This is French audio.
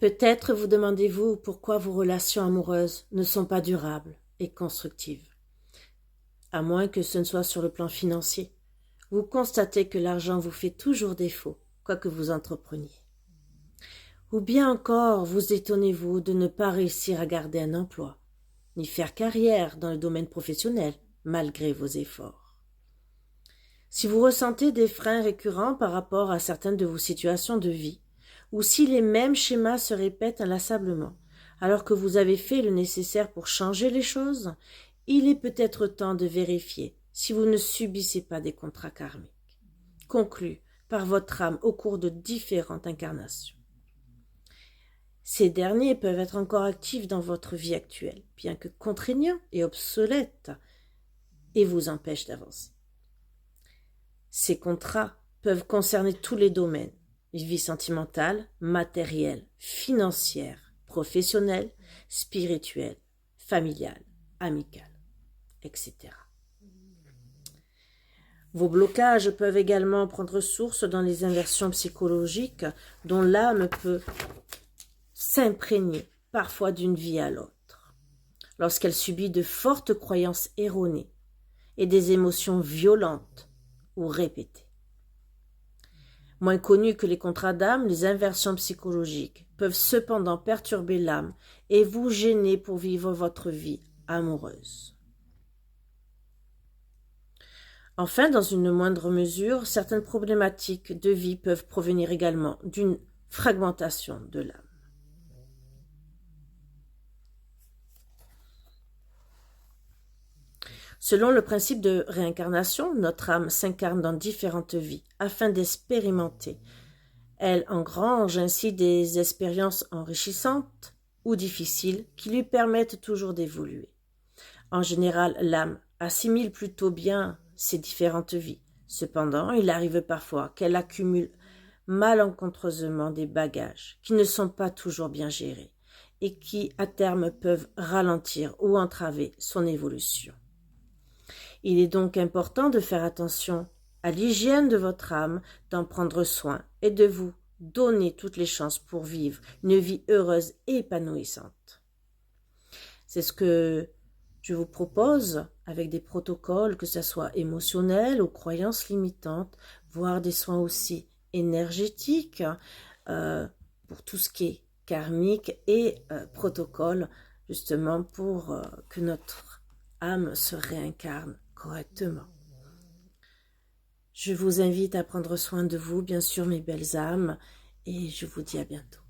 Peut-être vous demandez-vous pourquoi vos relations amoureuses ne sont pas durables et constructives. À moins que ce ne soit sur le plan financier. Vous constatez que l'argent vous fait toujours défaut, quoi que vous entrepreniez. Ou bien encore vous étonnez-vous de ne pas réussir à garder un emploi, ni faire carrière dans le domaine professionnel, malgré vos efforts. Si vous ressentez des freins récurrents par rapport à certaines de vos situations de vie, ou si les mêmes schémas se répètent inlassablement, alors que vous avez fait le nécessaire pour changer les choses, il est peut-être temps de vérifier si vous ne subissez pas des contrats karmiques, conclus par votre âme au cours de différentes incarnations. Ces derniers peuvent être encore actifs dans votre vie actuelle, bien que contraignants et obsolètes, et vous empêchent d'avancer. Ces contrats peuvent concerner tous les domaines, vie sentimentale, matérielle, financière, professionnelle, spirituelle, familiale, amicale, etc. Vos blocages peuvent également prendre source dans les inversions psychologiques dont l'âme peut s'imprégner parfois d'une vie à l'autre, lorsqu'elle subit de fortes croyances erronées et des émotions violentes ou répétées. Moins connues que les contrats d'âme, les inversions psychologiques peuvent cependant perturber l'âme et vous gêner pour vivre votre vie amoureuse. Enfin, dans une moindre mesure, certaines problématiques de vie peuvent provenir également d'une fragmentation de l'âme. Selon le principe de réincarnation, notre âme s'incarne dans différentes vies afin d'expérimenter. Elle engrange ainsi des expériences enrichissantes ou difficiles qui lui permettent toujours d'évoluer. En général, l'âme assimile plutôt bien ces différentes vies. Cependant, il arrive parfois qu'elle accumule malencontreusement des bagages qui ne sont pas toujours bien gérés et qui, à terme, peuvent ralentir ou entraver son évolution. Il est donc important de faire attention à l'hygiène de votre âme, d'en prendre soin et de vous donner toutes les chances pour vivre une vie heureuse et épanouissante. C'est ce que je vous propose avec des protocoles, que ce soit émotionnels ou croyances limitantes, voire des soins aussi énergétiques pour tout ce qui est karmique et protocole justement pour que notre âme se réincarne correctement. Je vous invite à prendre soin de vous, bien sûr, mes belles âmes, et je vous dis à bientôt.